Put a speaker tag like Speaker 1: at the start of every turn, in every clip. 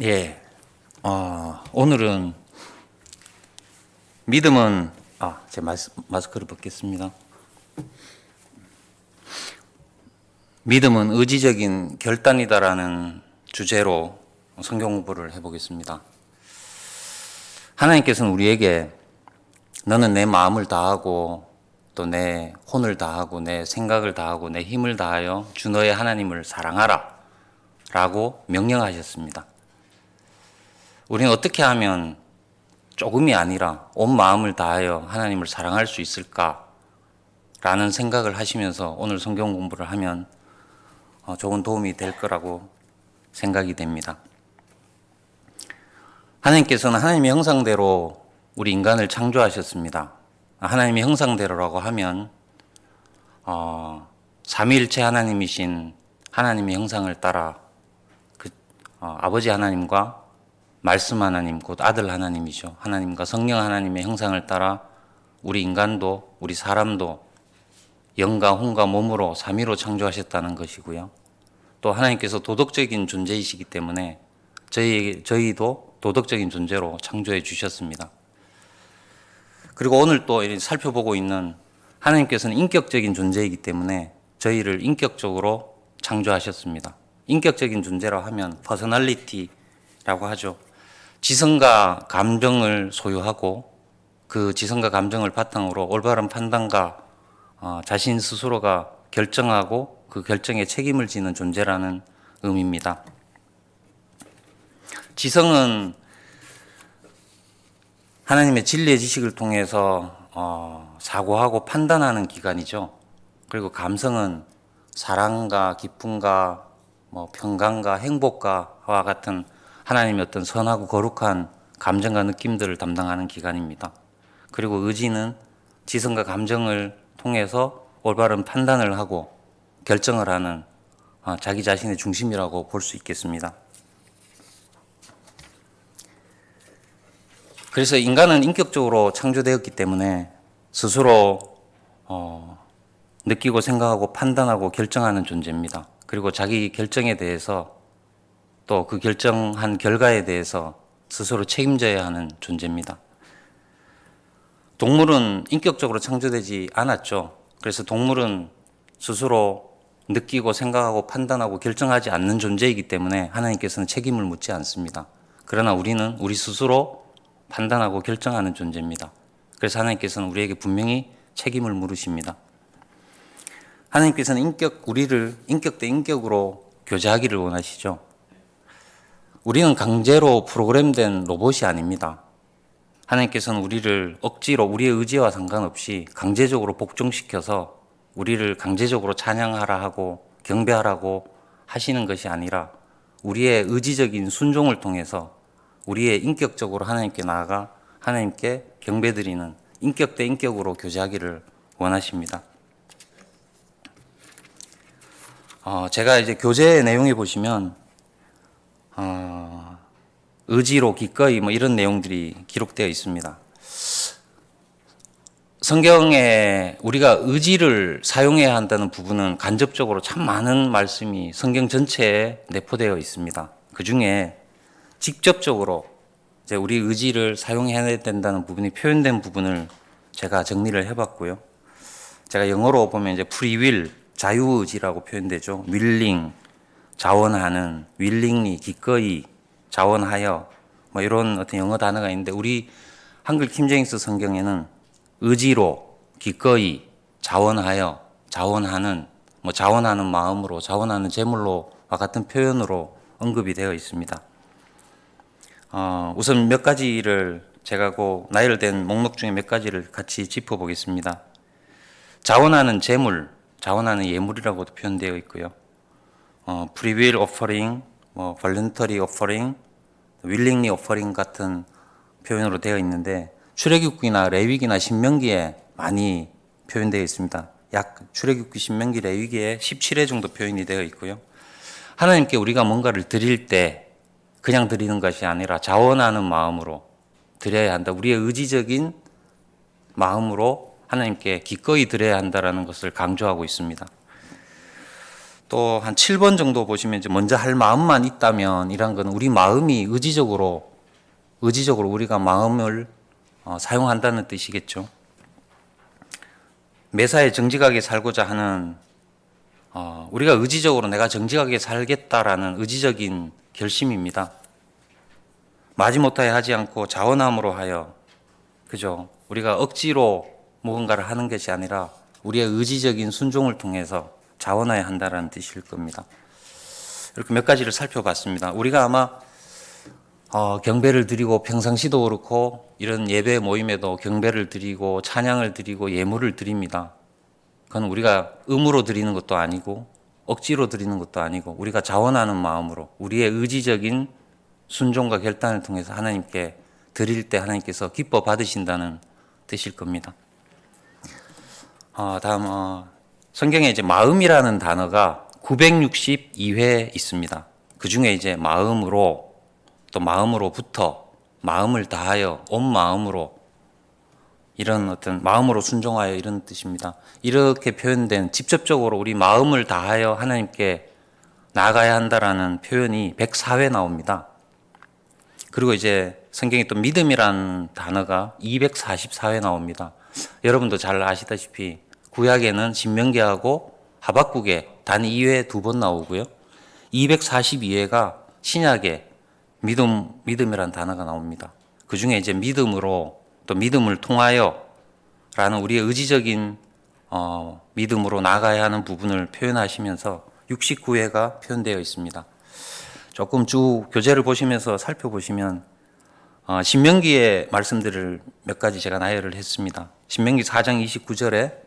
Speaker 1: 예, 오늘은 믿음은, 제 마스크를 벗겠습니다. 믿음은 의지적인 결단이다라는 주제로 성경 공부를 해보겠습니다. 하나님께서는 우리에게 너는 내 마음을 다하고 또 내 혼을 다하고 내 생각을 다하고 내 힘을 다하여 주 너의 하나님을 사랑하라 라고 명령하셨습니다. 우리는 어떻게 하면 조금이 아니라 온 마음을 다하여 하나님을 사랑할 수 있을까라는 생각을 하시면서 오늘 성경 공부를 하면 좋은 도움이 될 거라고 생각이 됩니다. 하나님께서는 하나님의 형상대로 우리 인간을 창조하셨습니다. 하나님의 형상대로라고 하면 삼위일체 하나님이신 하나님의 형상을 따라 아버지 하나님과 말씀 하나님, 곧 아들 하나님이죠. 하나님과 성령 하나님의 형상을 따라 우리 인간도, 우리 사람도 영과 혼과 몸으로 삼위로 창조하셨다는 것이고요. 또 하나님께서 도덕적인 존재이시기 때문에 저희도 도덕적인 존재로 창조해 주셨습니다. 그리고 오늘 또 살펴보고 있는 하나님께서는 인격적인 존재이기 때문에 저희를 인격적으로 창조하셨습니다. 인격적인 존재라 하면 퍼스널리티라고 하죠. 지성과 감정을 소유하고 그 지성과 감정을 바탕으로 올바른 판단과 자신 스스로가 결정하고 그 결정에 책임을 지는 존재라는 의미입니다. 지성은 하나님의 진리의 지식을 통해서 사고하고 판단하는 기관이죠. 그리고 감성은 사랑과 기쁨과 평강과 행복과와 같은 하나님의 어떤 선하고 거룩한 감정과 느낌들을 담당하는 기관입니다. 그리고 의지는 지성과 감정을 통해서 올바른 판단을 하고 결정을 하는 자기 자신의 중심이라고 볼 수 있겠습니다. 그래서 인간은 인격적으로 창조되었기 때문에 스스로 느끼고 생각하고 판단하고 결정하는 존재입니다. 그리고 자기 결정에 대해서 또 그 결정한 결과에 대해서 스스로 책임져야 하는 존재입니다. 동물은 인격적으로 창조되지 않았죠. 그래서 동물은 스스로 느끼고 생각하고 판단하고 결정하지 않는 존재이기 때문에 하나님께서는 책임을 묻지 않습니다. 그러나 우리는 우리 스스로 판단하고 결정하는 존재입니다. 그래서 하나님께서는 우리에게 분명히 책임을 물으십니다. 하나님께서는 우리를 인격 대 인격으로 교제하기를 원하시죠. 우리는 강제로 프로그램된 로봇이 아닙니다. 하나님께서는 우리를 억지로 우리의 의지와 상관없이 강제적으로 복종시켜서 우리를 강제적으로 찬양하라 하고 경배하라고 하시는 것이 아니라 우리의 의지적인 순종을 통해서 우리의 인격적으로 하나님께 나아가 하나님께 경배드리는 인격 대 인격으로 교제하기를 원하십니다. 제가 이제 교제의 내용에 보시면 의지로 기꺼이 이런 내용들이 기록되어 있습니다. 성경에 우리가 의지를 사용해야 한다는 부분은 간접적으로 참 많은 말씀이 성경 전체에 내포되어 있습니다. 그 중에 직접적으로 이제 우리 의지를 사용해야 된다는 부분이 표현된 부분을 제가 정리를 해봤고요. 제가 영어로 보면 이제 free will, 자유의지라고 표현되죠. willing, 자원하는, willingly, 기꺼이, 자원하여, 이런 어떤 영어 단어가 있는데 우리 한글 킹제임스 성경에는 의지로, 기꺼이, 자원하여, 자원하는, 자원하는 마음으로, 자원하는 제물로와 같은 표현으로 언급이 되어 있습니다. 우선 몇 가지를 제가 나열된 목록 중에 몇 가지를 같이 짚어보겠습니다. 자원하는 제물, 자원하는 예물이라고도 표현되어 있고요. free will offering, voluntary offering, willingly offering 같은 표현으로 되어 있는데 출애굽기나 레위기나 신명기에 많이 표현되어 있습니다. 출애굽기, 신명기, 레위기에 17회 정도 표현이 되어 있고요. 하나님께 우리가 뭔가를 드릴 때 그냥 드리는 것이 아니라 자원하는 마음으로 드려야 한다. 우리의 의지적인 마음으로 하나님께 기꺼이 드려야 한다는 것을 강조하고 있습니다. 또 한 7번 정도 보시면 이제 먼저 할 마음만 있다면, 이란 건 우리 마음이 의지적으로 우리가 마음을 사용한다는 뜻이겠죠. 매사에 정직하게 살고자 하는 우리가 의지적으로 내가 정직하게 살겠다라는 의지적인 결심입니다. 마지못하게 하지 않고 자원함으로 하여, 그죠? 우리가 억지로 무언가를 하는 것이 아니라 우리의 의지적인 순종을 통해서 자원하여 한다는 뜻일 겁니다. 이렇게 몇 가지를 살펴봤습니다. 우리가 아마 경배를 드리고, 평상시도 그렇고 이런 예배 모임에도 경배를 드리고 찬양을 드리고 예물을 드립니다. 그건 우리가 의무로 드리는 것도 아니고 억지로 드리는 것도 아니고 우리가 자원하는 마음으로 우리의 의지적인 순종과 결단을 통해서 하나님께 드릴 때 하나님께서 기뻐 받으신다는 뜻일 겁니다. 다음 성경에 이제 마음이라는 단어가 962회 있습니다. 그 중에 이제 마음으로, 또 마음으로부터, 마음을 다하여, 온 마음으로, 이런 어떤 마음으로 순종하여, 이런 뜻입니다. 이렇게 표현된, 직접적으로 우리 마음을 다하여 하나님께 나아가야 한다라는 표현이 104회 나옵니다. 그리고 이제 성경에 또 믿음이라는 단어가 244회 나옵니다. 여러분도 잘 아시다시피 구약에는 신명기하고 하박국에 단 2회 2번 나오고요. 242회가 신약에 믿음이라는 단어가 나옵니다. 그 중에 이제 믿음으로, 또 믿음을 통하여 라는 우리의 의지적인 믿음으로 나아가야 하는 부분을 표현하시면서 69회가 표현되어 있습니다. 조금 쭉 교재를 보시면서 살펴보시면 신명기의 말씀들을 몇 가지 제가 나열을 했습니다. 신명기 4장 29절에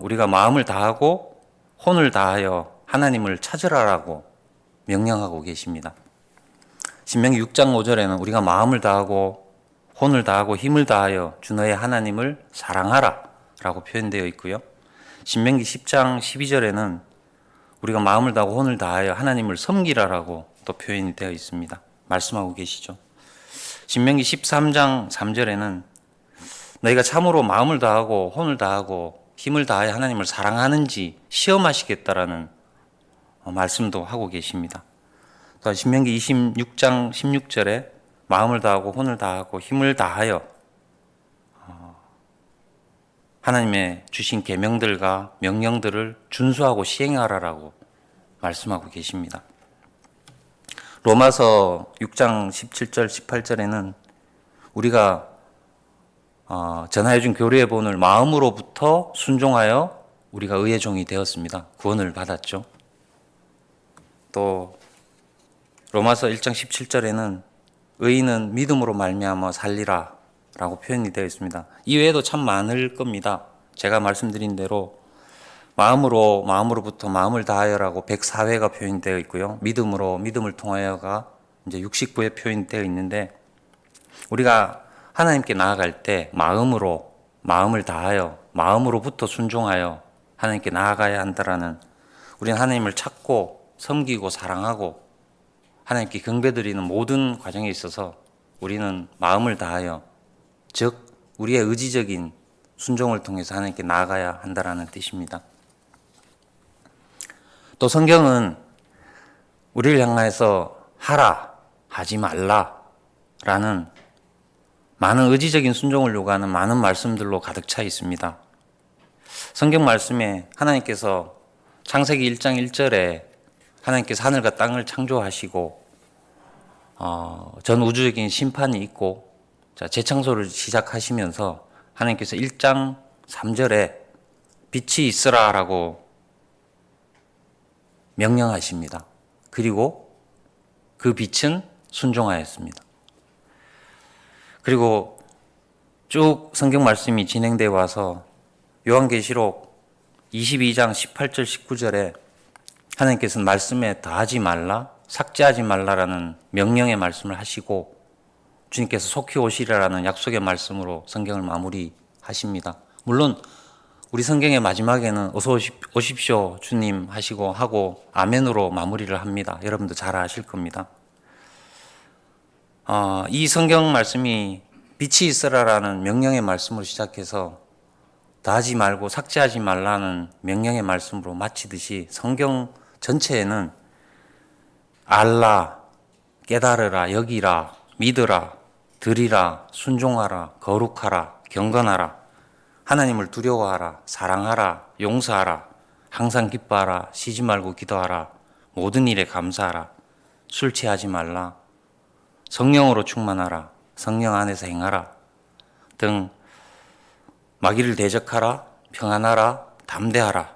Speaker 1: 우리가 마음을 다하고 혼을 다하여 하나님을 찾으라라고 명령하고 계십니다. 신명기 6장 5절에는 우리가 마음을 다하고 혼을 다하고 힘을 다하여 주 너의 하나님을 사랑하라 라고 표현되어 있고요. 신명기 10장 12절에는 우리가 마음을 다하고 혼을 다하여 하나님을 섬기라라고 또 표현이 되어 있습니다. 말씀하고 계시죠. 신명기 13장 3절에는 너희가 참으로 마음을 다하고 혼을 다하고 힘을 다하여 하나님을 사랑하는지 시험하시겠다라는 말씀도 하고 계십니다. 또 신명기 26장 16절에 마음을 다하고 혼을 다하고 힘을 다하여 하나님의 주신 계명들과 명령들을 준수하고 시행하라라고 말씀하고 계십니다. 로마서 6장 17절 18절에는 우리가 전하여준 교리의 본을 마음으로부터 순종하여 우리가 의의 종이 되었습니다. 구원을 받았죠. 또 로마서 1장 17절에는 의인은 믿음으로 말미암아 살리라 라고 표현이 되어 있습니다. 이외에도 참 많을 겁니다. 제가 말씀드린 대로 마음으로부터 마음을 다하여라고 104회가 표현되어 있고요. 믿음을 통하여가 이제 69회 표현되어 있는데, 우리가 하나님께 나아갈 때 마음을 다하여, 마음으로부터 순종하여 하나님께 나아가야 한다라는, 우리는 하나님을 찾고 섬기고 사랑하고 하나님께 경배드리는 모든 과정에 있어서 우리는 마음을 다하여, 즉 우리의 의지적인 순종을 통해서 하나님께 나아가야 한다라는 뜻입니다. 또 성경은 우리를 향해서 하라, 하지 말라 라는 많은 의지적인 순종을 요구하는 많은 말씀들로 가득 차 있습니다. 성경 말씀에 하나님께서 창세기 1장 1절에 하나님께서 하늘과 땅을 창조하시고 전 우주적인 심판이 있고 재창조를 시작하시면서 하나님께서 1장 3절에 빛이 있으라라고 명령하십니다. 그리고 그 빛은 순종하였습니다. 그리고 쭉 성경 말씀이 진행되어 와서 요한계시록 22장 18절 19절에 하나님께서는 말씀에 더하지 말라, 삭제하지 말라라는 명령의 말씀을 하시고 주님께서 속히 오시리라는 약속의 말씀으로 성경을 마무리하십니다. 물론 우리 성경의 마지막에는 어서 오십시오 주님 하고 아멘으로 마무리를 합니다. 여러분도 잘 아실 겁니다. 이 성경 말씀이 빛이 있으라라는 명령의 말씀으로 시작해서 다 하지 말고 삭제하지 말라는 명령의 말씀으로 마치듯이 성경 전체에는 알라, 깨달으라, 여기라, 믿으라, 들이라, 순종하라, 거룩하라, 경건하라, 하나님을 두려워하라, 사랑하라, 용서하라, 항상 기뻐하라, 쉬지 말고 기도하라, 모든 일에 감사하라, 술 취하지 말라, 성령으로 충만하라, 성령 안에서 행하라 등 마귀를 대적하라, 평안하라, 담대하라,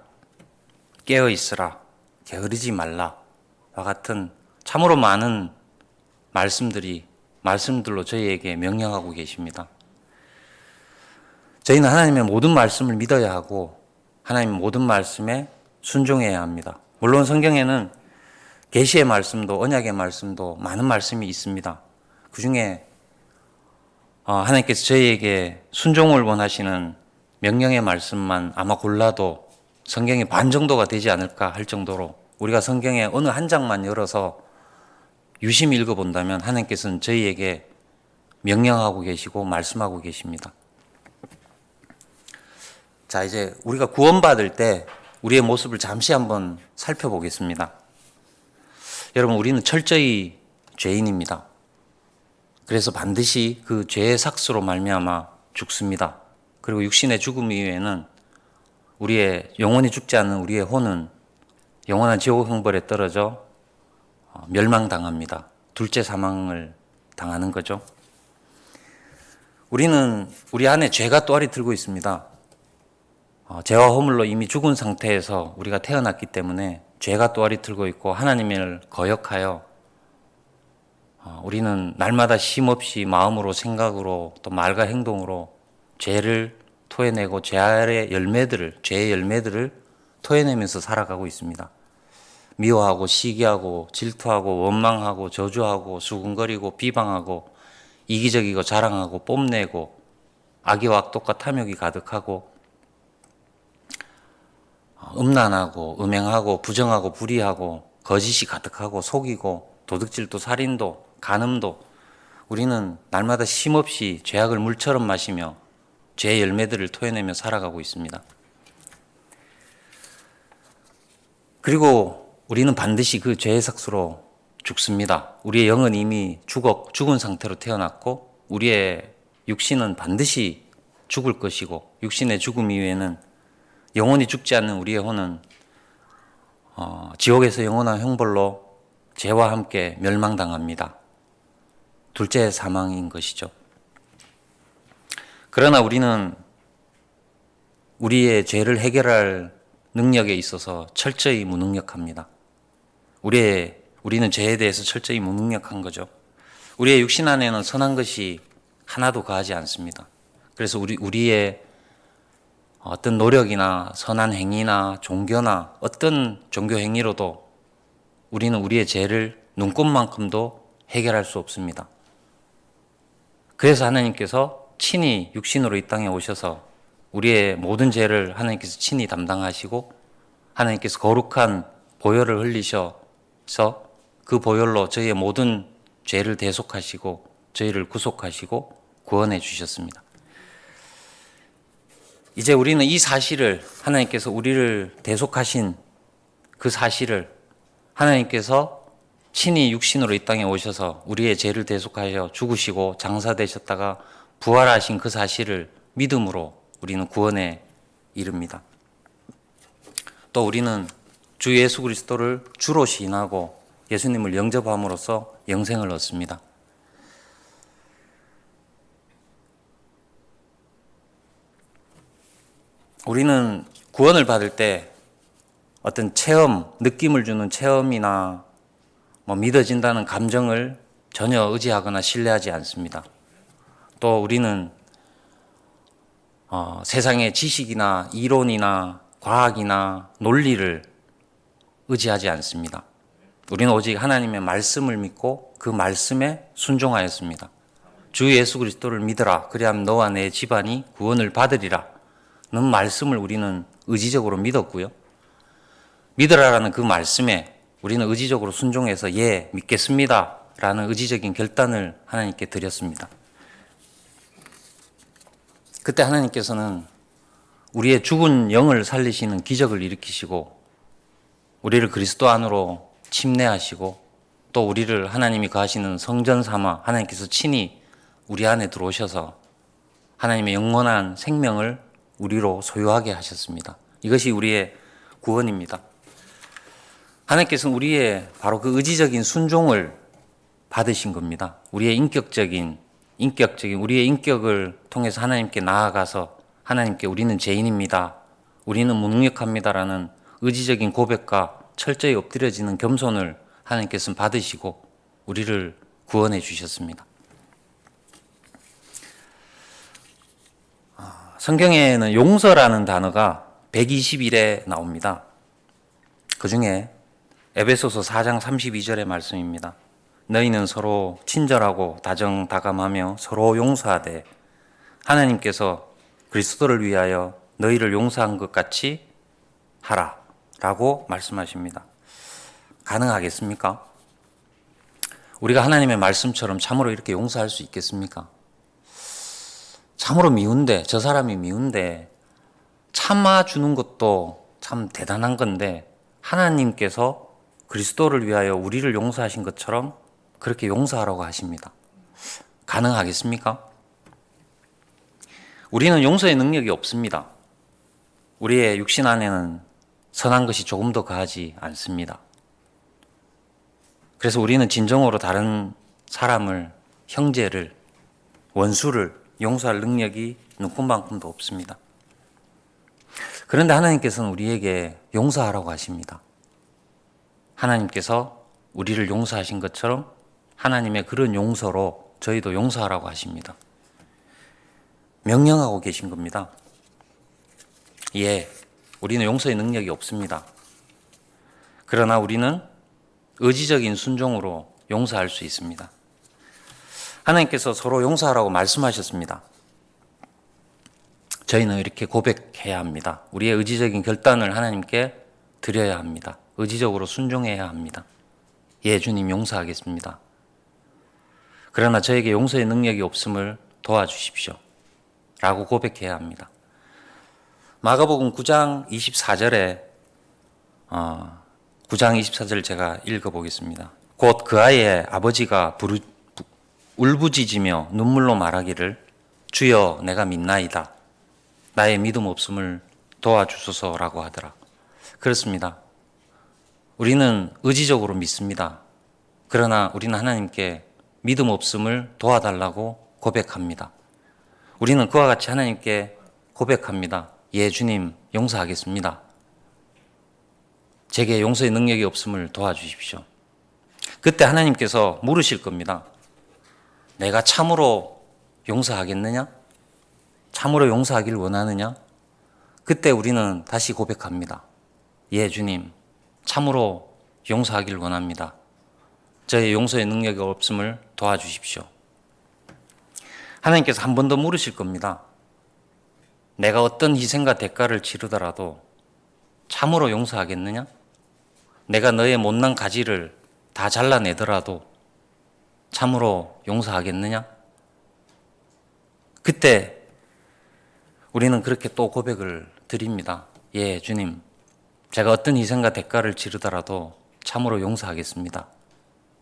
Speaker 1: 깨어있으라, 게으르지 말라와 같은 참으로 많은 말씀들로 저희에게 명령하고 계십니다. 저희는 하나님의 모든 말씀을 믿어야 하고 하나님의 모든 말씀에 순종해야 합니다. 물론 성경에는 계시의 말씀도 언약의 말씀도 많은 말씀이 있습니다. 그 중에 하나님께서 저희에게 순종을 원하시는 명령의 말씀만 아마 골라도 성경의 반 정도가 되지 않을까 할 정도로 우리가 성경의 어느 한 장만 열어서 유심히 읽어본다면 하나님께서는 저희에게 명령하고 계시고 말씀하고 계십니다. 자, 이제 우리가 구원받을 때 우리의 모습을 잠시 한번 살펴보겠습니다. 여러분, 우리는 철저히 죄인입니다. 그래서 반드시 그 죄의 삭스로 말미암아 죽습니다. 그리고 육신의 죽음 이후에는 우리의 영원히 죽지 않는 우리의 혼은 영원한 지옥 형벌에 떨어져 멸망당합니다. 둘째 사망을 당하는 거죠. 우리는 우리 안에 죄가 또아리 들고 있습니다. 죄와 허물로 이미 죽은 상태에서 우리가 태어났기 때문에 죄가 또아리 들고 있고 하나님을 거역하여 우리는 날마다 쉼없이 마음으로 생각으로 또 말과 행동으로 죄를 토해내고 죄의 열매들을 토해내면서 살아가고 있습니다. 미워하고 시기하고 질투하고 원망하고 저주하고 수군거리고 비방하고 이기적이고 자랑하고 뽐내고 악의와 악독과 탐욕이 가득하고 음란하고 음행하고 부정하고 불의하고 거짓이 가득하고 속이고 도둑질도 살인도 간음도 우리는 날마다 쉼없이 죄악을 물처럼 마시며 죄의 열매들을 토해내며 살아가고 있습니다. 그리고 우리는 반드시 그 죄의 삭스로 죽습니다. 우리의 영은 이미 죽은 상태로 태어났고 우리의 육신은 반드시 죽을 것이고 육신의 죽음 이후에는 영원히 죽지 않는 우리의 혼은 지옥에서 영원한 형벌로 죄와 함께 멸망당합니다. 둘째 사망인 것이죠. 그러나 우리는 우리의 죄를 해결할 능력에 있어서 철저히 무능력합니다. 우리는 죄에 대해서 철저히 무능력한 거죠. 우리의 육신 안에는 선한 것이 하나도 거하지 않습니다. 그래서 우리의 어떤 노력이나 선한 행위나 종교나 어떤 종교 행위로도 우리는 우리의 죄를 눈꼽만큼도 해결할 수 없습니다. 그래서 하나님께서 친히 육신으로 이 땅에 오셔서 우리의 모든 죄를 하나님께서 친히 담당하시고 하나님께서 거룩한 보혈을 흘리셔서 그 보혈로 저희의 모든 죄를 대속하시고 저희를 구속하시고 구원해 주셨습니다. 이제 우리는 이 사실을 하나님께서 우리를 대속하신 그 사실을 하나님께서 친히 육신으로 이 땅에 오셔서 우리의 죄를 대속하여 죽으시고 장사되셨다가 부활하신 그 사실을 믿음으로 우리는 구원에 이릅니다. 또 우리는 주 예수 그리스도를 주로 시인하고 예수님을 영접함으로써 영생을 얻습니다. 우리는 구원을 받을 때 어떤 체험, 느낌을 주는 체험이나 믿어진다는 감정을 전혀 의지하거나 신뢰하지 않습니다. 또 우리는 세상의 지식이나 이론이나 과학이나 논리를 의지하지 않습니다. 우리는 오직 하나님의 말씀을 믿고 그 말씀에 순종하였습니다. 주 예수 그리스도를 믿으라. 그리하면 너와 내 집안이 구원을 받으리라. 는 말씀을 우리는 의지적으로 믿었고요. 믿으라라는 그 말씀에 우리는 의지적으로 순종해서 예, 믿겠습니다. 라는 의지적인 결단을 하나님께 드렸습니다. 그때 하나님께서는 우리의 죽은 영을 살리시는 기적을 일으키시고 우리를 그리스도 안으로 침례하시고 또 우리를 하나님이 거하시는 성전 삼아 하나님께서 친히 우리 안에 들어오셔서 하나님의 영원한 생명을 우리로 소유하게 하셨습니다. 이것이 우리의 구원입니다. 하나님께서는 우리의 바로 그 의지적인 순종을 받으신 겁니다. 우리의 인격적인 우리의 인격을 통해서 하나님께 나아가서 하나님께 우리는 죄인입니다. 우리는 무능력합니다라는 의지적인 고백과 철저히 엎드려지는 겸손을 하나님께서는 받으시고 우리를 구원해 주셨습니다. 성경에는 용서라는 단어가 121에 나옵니다. 그 중에 에베소서 4장 32절의 말씀입니다. 너희는 서로 친절하고 다정다감하며 서로 용서하되 하나님께서 그리스도를 위하여 너희를 용서한 것 같이 하라 라고 말씀하십니다. 가능하겠습니까? 우리가 하나님의 말씀처럼 참으로 이렇게 용서할 수 있겠습니까? 참으로 미운데, 저 사람이 미운데 참아주는 것도 참 대단한 건데 하나님께서 그리스도를 위하여 우리를 용서하신 것처럼 그렇게 용서하라고 하십니다. 가능하겠습니까? 우리는 용서의 능력이 없습니다. 우리의 육신 안에는 선한 것이 조금 더 거하지 않습니다. 그래서 우리는 진정으로 다른 사람을, 형제를, 원수를 용서할 능력이 눈꼽만큼도 없습니다. 그런데 하나님께서는 우리에게 용서하라고 하십니다. 하나님께서 우리를 용서하신 것처럼 하나님의 그런 용서로 저희도 용서하라고 하십니다. 명령하고 계신 겁니다. 예, 우리는 용서의 능력이 없습니다. 그러나 우리는 의지적인 순종으로 용서할 수 있습니다. 하나님께서 서로 용서하라고 말씀하셨습니다. 저희는 이렇게 고백해야 합니다. 우리의 의지적인 결단을 하나님께 드려야 합니다. 의지적으로 순종해야 합니다. 예, 주님 용서하겠습니다. 그러나 저에게 용서의 능력이 없음을 도와주십시오. 라고 고백해야 합니다. 마가복음 9장 24절에 9장 24절 제가 읽어보겠습니다. 곧 그 아이의 아버지가 울부짖으며 눈물로 말하기를 주여 내가 믿나이다. 나의 믿음 없음을 도와주소서라고 하더라. 그렇습니다. 우리는 의지적으로 믿습니다. 그러나 우리는 하나님께 믿음 없음을 도와달라고 고백합니다. 우리는 그와 같이 하나님께 고백합니다. 예, 주님 용서하겠습니다. 제게 용서의 능력이 없음을 도와주십시오. 그때 하나님께서 물으실 겁니다. 내가 참으로 용서하겠느냐? 참으로 용서하길 원하느냐? 그때 우리는 다시 고백합니다. 예, 주님 참으로 용서하길 원합니다. 저의 용서의 능력이 없음을 도와주십시오. 하나님께서 한 번 더 물으실 겁니다. 내가 어떤 희생과 대가를 치르더라도 참으로 용서하겠느냐? 내가 너의 못난 가지를 다 잘라내더라도 참으로 용서하겠느냐? 그때 우리는 그렇게 또 고백을 드립니다. 예, 주님, 제가 어떤 희생과 대가를 치르더라도 참으로 용서하겠습니다.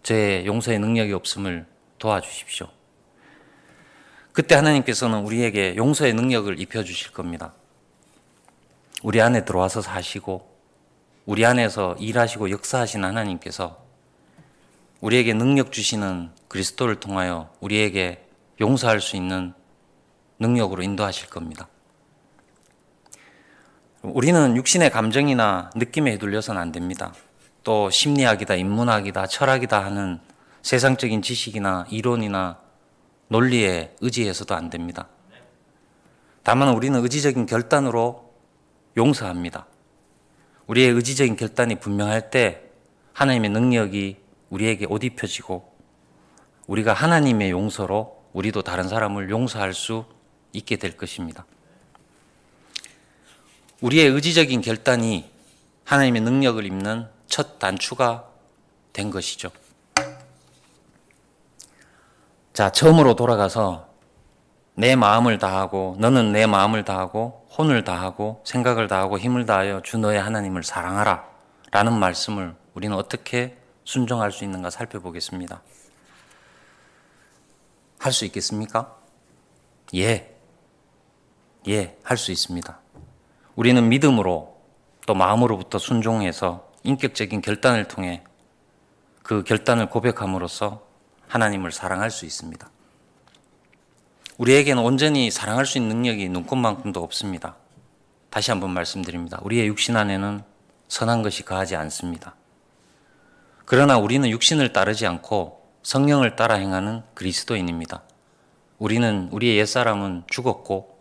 Speaker 1: 제 용서의 능력이 없음을 도와주십시오. 그때 하나님께서는 우리에게 용서의 능력을 입혀주실 겁니다. 우리 안에 들어와서 사시고 우리 안에서 일하시고 역사하시는 하나님께서 우리에게 능력 주시는 그리스도를 통하여 우리에게 용서할 수 있는 능력으로 인도하실 겁니다. 우리는 육신의 감정이나 느낌에 휘둘려서는 안 됩니다. 또 심리학이다, 인문학이다, 철학이다 하는 세상적인 지식이나 이론이나 논리에 의지해서도 안 됩니다. 다만 우리는 의지적인 결단으로 용서합니다. 우리의 의지적인 결단이 분명할 때 하나님의 능력이 우리에게 옷 입혀지고 우리가 하나님의 용서로 우리도 다른 사람을 용서할 수 있게 될 것입니다. 우리의 의지적인 결단이 하나님의 능력을 입는 첫 단추가 된 것이죠. 자, 처음으로 돌아가서 내 마음을 다하고 너는 내 마음을 다하고 혼을 다하고 생각을 다하고 힘을 다하여 주 너의 하나님을 사랑하라 라는 말씀을 우리는 어떻게 순종할 수 있는가 살펴보겠습니다. 할 수 있겠습니까? 예, 할 수 있습니다. 우리는 믿음으로 또 마음으로부터 순종해서 인격적인 결단을 통해 그 결단을 고백함으로써 하나님을 사랑할 수 있습니다. 우리에게는 온전히 사랑할 수 있는 능력이 눈꽃만큼도 없습니다. 다시 한번 말씀드립니다. 우리의 육신 안에는 선한 것이 거하지 않습니다. 그러나 우리는 육신을 따르지 않고 성령을 따라 행하는 그리스도인입니다. 우리는 우리의 옛사람은 죽었고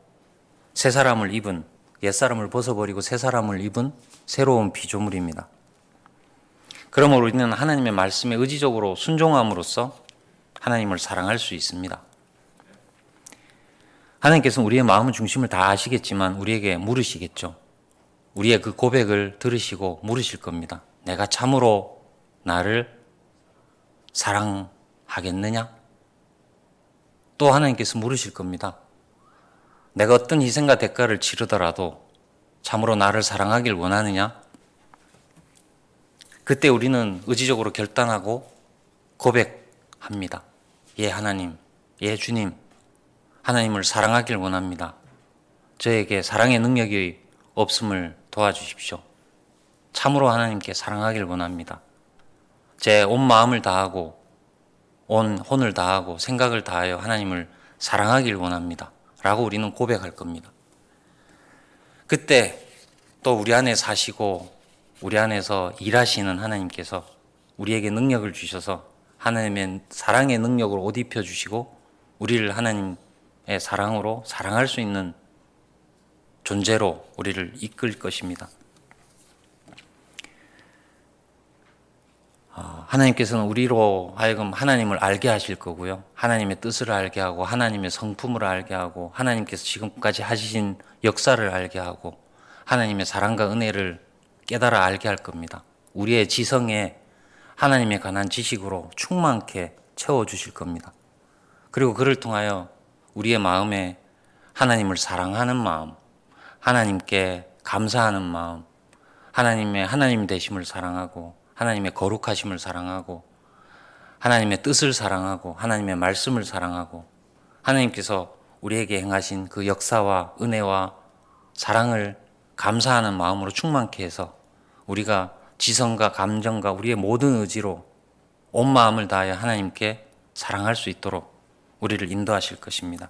Speaker 1: 새 사람을 입은, 옛사람을 벗어버리고 새 사람을 입은 새로운 피조물입니다. 그러므로 우리는 하나님의 말씀에 의지적으로 순종함으로써 하나님을 사랑할 수 있습니다. 하나님께서는 우리의 마음의 중심을 다 아시겠지만 우리에게 물으시겠죠. 우리의 그 고백을 들으시고 물으실 겁니다. 내가 참으로 나를 사랑하겠느냐? 또 하나님께서 물으실 겁니다. 내가 어떤 희생과 대가를 치르더라도 참으로 나를 사랑하길 원하느냐? 그때 우리는 의지적으로 결단하고 고백합니다. 예, 하나님, 예, 주님, 하나님을 사랑하길 원합니다. 저에게 사랑의 능력이 없음을 도와주십시오. 참으로 하나님께 사랑하길 원합니다. 제 온 마음을 다하고 온 혼을 다하고 생각을 다하여 하나님을 사랑하길 원합니다. 라고 우리는 고백할 겁니다. 그때 또 우리 안에 사시고 우리 안에서 일하시는 하나님께서 우리에게 능력을 주셔서 하나님의 사랑의 능력으로 옷 입혀주시고 우리를 하나님의 사랑으로 사랑할 수 있는 존재로 우리를 이끌 것입니다. 하나님께서는 우리로 하여금 하나님을 알게 하실 거고요. 하나님의 뜻을 알게 하고 하나님의 성품을 알게 하고 하나님께서 지금까지 하신 역사를 알게 하고 하나님의 사랑과 은혜를 깨달아 알게 할 겁니다. 우리의 지성에 하나님에 관한 지식으로 충만케 채워주실 겁니다. 그리고 그를 통하여 우리의 마음에 하나님을 사랑하는 마음, 하나님께 감사하는 마음, 하나님의 하나님 되심을 사랑하고 하나님의 거룩하심을 사랑하고 하나님의 뜻을 사랑하고 하나님의 말씀을 사랑하고 하나님께서 우리에게 행하신 그 역사와 은혜와 사랑을 감사하는 마음으로 충만케 해서 우리가 지성과 감정과 우리의 모든 의지로 온 마음을 다하여 하나님께 사랑할 수 있도록 우리를 인도하실 것입니다.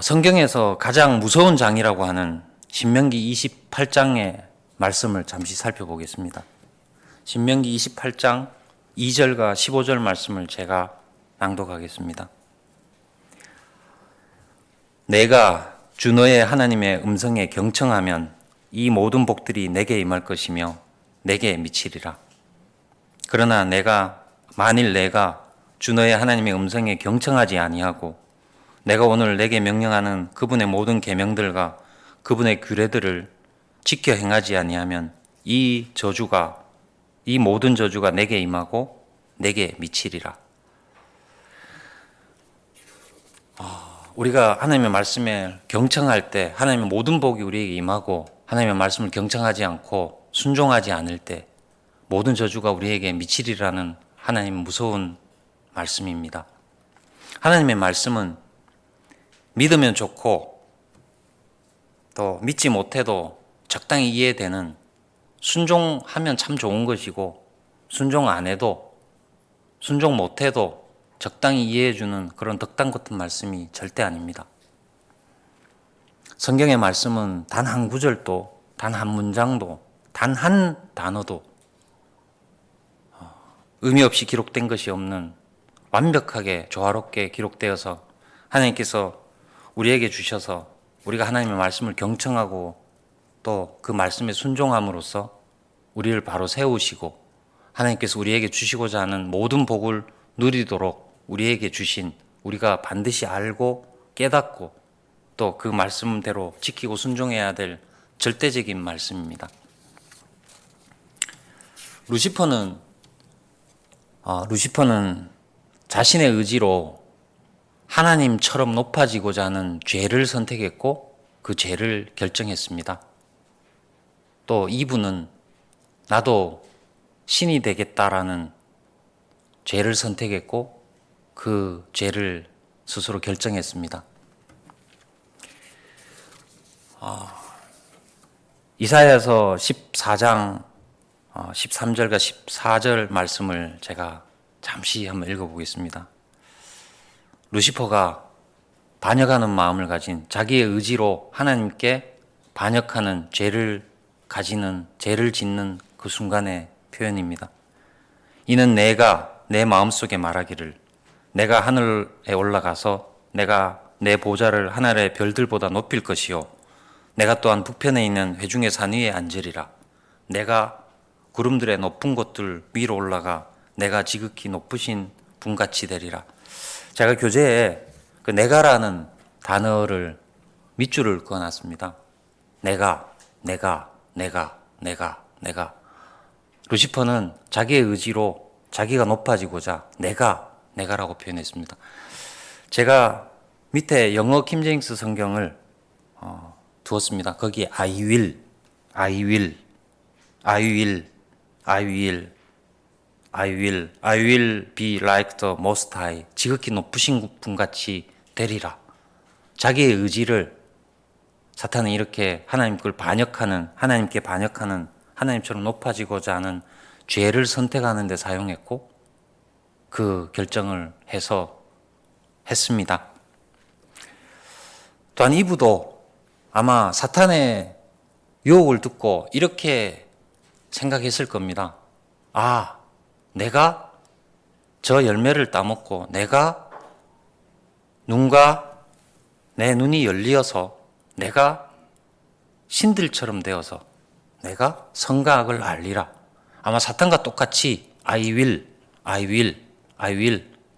Speaker 1: 성경에서 가장 무서운 장이라고 하는 신명기 28장의 말씀을 잠시 살펴보겠습니다. 신명기 28장 2절과 15절 말씀을 제가 낭독하겠습니다. 내가 주 너의 하나님의 음성에 경청하면 이 모든 복들이 내게 임할 것이며 내게 미치리라. 그러나 만일 내가 주 너의 하나님의 음성에 경청하지 아니하고 내가 오늘 내게 명령하는 그분의 모든 계명들과 그분의 규례들을 지켜 행하지 아니하면 이 모든 저주가 내게 임하고 내게 미치리라. 우리가 하나님의 말씀에 경청할 때 하나님의 모든 복이 우리에게 임하고 하나님의 말씀을 경청하지 않고 순종하지 않을 때 모든 저주가 우리에게 미치리라는 하나님의 무서운 말씀입니다. 하나님의 말씀은 믿으면 좋고 또 믿지 못해도 적당히 이해되는, 순종하면 참 좋은 것이고 순종 안 해도 순종 못해도 적당히 이해해주는 그런 덕담 같은 말씀이 절대 아닙니다. 성경의 말씀은 단 한 구절도 단 한 문장도 단 한 단어도 의미 없이 기록된 것이 없는 완벽하게 조화롭게 기록되어서 하나님께서 우리에게 주셔서 우리가 하나님의 말씀을 경청하고 또 그 말씀에 순종함으로써 우리를 바로 세우시고 하나님께서 우리에게 주시고자 하는 모든 복을 누리도록 우리에게 주신, 우리가 반드시 알고 깨닫고 또 그 말씀대로 지키고 순종해야 될 절대적인 말씀입니다. 루시퍼는 자신의 의지로 하나님처럼 높아지고자 하는 죄를 선택했고 그 죄를 결정했습니다. 또 이분은 나도 신이 되겠다라는 죄를 선택했고 그 죄를 스스로 결정했습니다. 이사야서 14장 13절과 14절 말씀을 제가 잠시 한번 읽어보겠습니다. 루시퍼가 반역하는 마음을 가진 자기의 의지로 하나님께 반역하는 죄를 짓는 그 순간의 표현입니다. 이는 내가 내 마음속에 말하기를 내가 하늘에 올라가서 내가 내 보좌를 하늘의 별들보다 높일 것이요 내가 또한 북편에 있는 회중의 산 위에 앉으리라. 내가 구름들의 높은 곳들 위로 올라가 내가 지극히 높으신 분같이 되리라. 제가 교재에 그 내가라는 단어를 밑줄을 그어놨습니다. 내가. 루시퍼는 자기의 의지로 자기가 높아지고자 내가라고 표현했습니다. 제가 밑에 영어 킹제임스 성경을 두었습니다. 거기에 I will be like the most high. 지극히 높으신 분같이 되리라. 자기의 의지를 사탄은 이렇게 하나님께 반역하는 하나님처럼 높아지고자 하는 죄를 선택하는 데 사용했고 그 결정을 했습니다. 또한 이브도 아마 사탄의 유혹을 듣고 이렇게 생각했을 겁니다. 아, 내가 저 열매를 따먹고 내가 내 눈이 열리어서 내가 신들처럼 되어서 내가 선과 악을 알리라. 아마 사탄과 똑같이 I will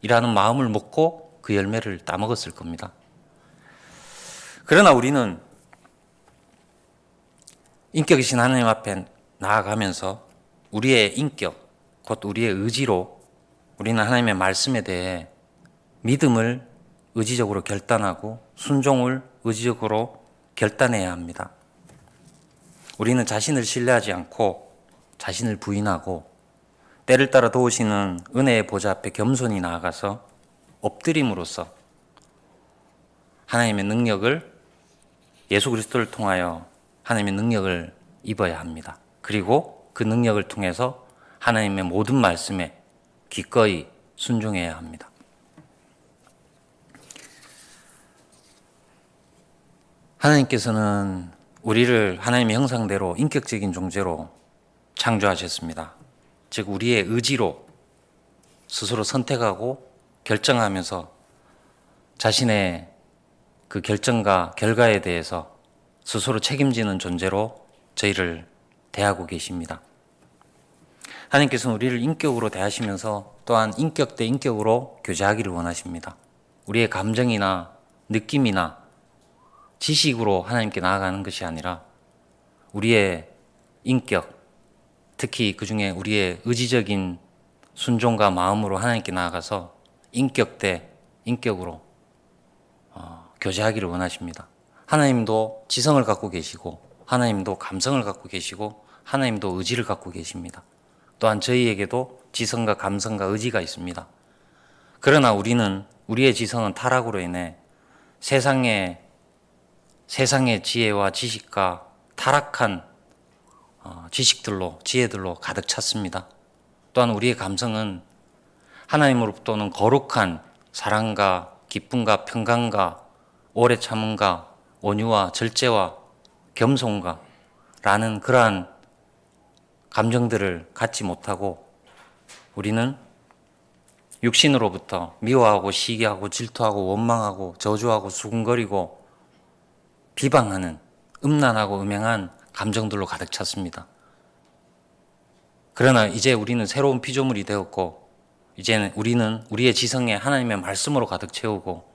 Speaker 1: 이라는 마음을 먹고 그 열매를 따먹었을 겁니다. 그러나 우리는 인격이신 하나님 앞에 나아가면서 우리의 인격, 곧 우리의 의지로 우리는 하나님의 말씀에 대해 믿음을 의지적으로 결단하고 순종을 의지적으로 결단해야 합니다. 우리는 자신을 신뢰하지 않고 자신을 부인하고 때를 따라 도우시는 은혜의 보좌 앞에 겸손히 나아가서 엎드림으로써 하나님의 능력을 예수 그리스도를 통하여 하나님의 능력을 입어야 합니다. 그리고 그 능력을 통해서 하나님의 모든 말씀에 기꺼이 순종해야 합니다. 하나님께서는 우리를 하나님의 형상대로 인격적인 존재로 창조하셨습니다. 즉 우리의 의지로 스스로 선택하고 결정하면서 자신의 그 결정과 결과에 대해서 스스로 책임지는 존재로 저희를 대하고 계십니다. 하나님께서는 우리를 인격으로 대하시면서 또한 인격 대 인격으로 교제하기를 원하십니다. 우리의 감정이나 느낌이나 지식으로 하나님께 나아가는 것이 아니라 우리의 인격, 특히 그 중에 우리의 의지적인 순종과 마음으로 하나님께 나아가서 인격 대 인격으로 교제하기를 원하십니다. 하나님도 지성을 갖고 계시고 하나님도 감성을 갖고 계시고 하나님도 의지를 갖고 계십니다. 또한 저희에게도 지성과 감성과 의지가 있습니다. 그러나 우리는 우리의 지성은 타락으로 인해 세상의 지혜와 지식과 타락한 지혜들로 가득 찼습니다. 또한 우리의 감성은 하나님으로부터 오는 거룩한 사랑과 기쁨과 평강과 오래 참음과 온유와 절제와 겸손과 라는 그러한 감정들을 갖지 못하고 우리는 육신으로부터 미워하고 시기하고 질투하고 원망하고 저주하고 수군거리고 비방하는 음란하고 음행한 감정들로 가득 찼습니다. 그러나 이제 우리는 새로운 피조물이 되었고 이제는 우리는 우리의 지성에 하나님의 말씀으로 가득 채우고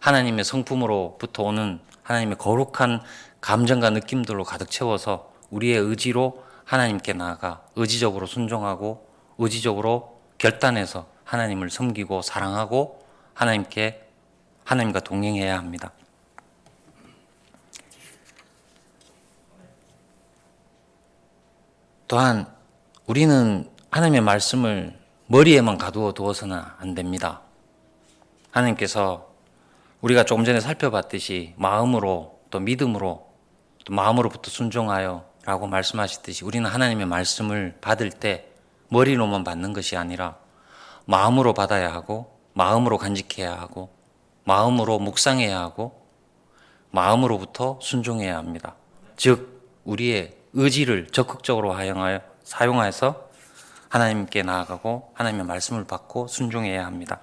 Speaker 1: 하나님의 성품으로부터 오는 하나님의 거룩한 감정과 느낌들로 가득 채워서 우리의 의지로 하나님께 나아가 의지적으로 순종하고 의지적으로 결단해서 하나님을 섬기고 사랑하고 하나님께 하나님과 동행해야 합니다. 또한 우리는 하나님의 말씀을 머리에만 가두어 두어서는 안 됩니다. 하나님께서 우리가 조금 전에 살펴봤듯이 마음으로 또 믿음으로 또 마음으로부터 순종하여 라고 말씀하셨듯이 우리는 하나님의 말씀을 받을 때 머리로만 받는 것이 아니라 마음으로 받아야 하고 마음으로 간직해야 하고 마음으로 묵상해야 하고 마음으로부터 순종해야 합니다. 즉 우리의 의지를 적극적으로 사용하여서 하나님께 나아가고 하나님의 말씀을 받고 순종해야 합니다.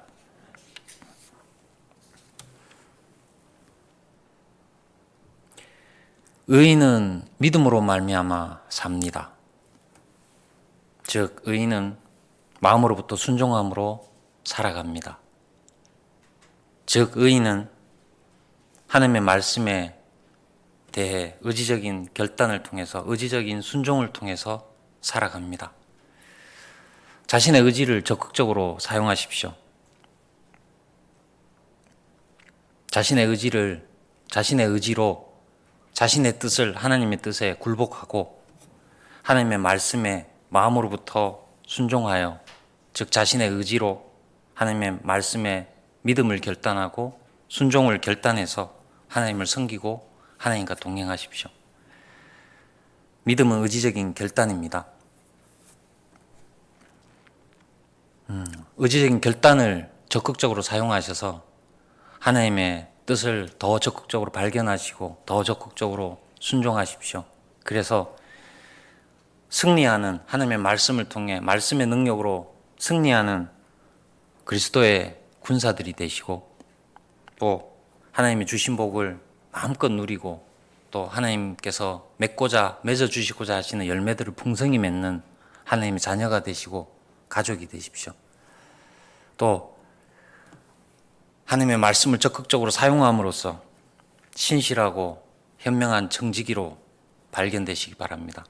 Speaker 1: 의인은 믿음으로 말미암아 삽니다. 즉 의인은 마음으로부터 순종함으로 살아갑니다. 즉 의인은 하나님의 말씀에 대해 의지적인 결단을 통해서 의지적인 순종을 통해서 살아갑니다. 자신의 의지를 적극적으로 사용하십시오. 자신의 의지로 자신의 뜻을 하나님의 뜻에 굴복하고 하나님의 말씀에 마음으로부터 순종하여 즉 자신의 의지로 하나님의 말씀에 믿음을 결단하고 순종을 결단해서 하나님을 섬기고 하나님과 동행하십시오. 믿음은 의지적인 결단입니다. 의지적인 결단을 적극적으로 사용하셔서 하나님의 뜻을 더 적극적으로 발견하시고 더 적극적으로 순종하십시오. 그래서 승리하는 하나님의 말씀을 통해 말씀의 능력으로 승리하는 그리스도의 군사들이 되시고 또 하나님이 주신 복을 마음껏 누리고 또 하나님께서 맺어 주시고자 하시는 열매들을 풍성히 맺는 하나님의 자녀가 되시고 가족이 되십시오. 또 하나님의 말씀을 적극적으로 사용함으로써 신실하고 현명한 청지기로 발견되시기 바랍니다.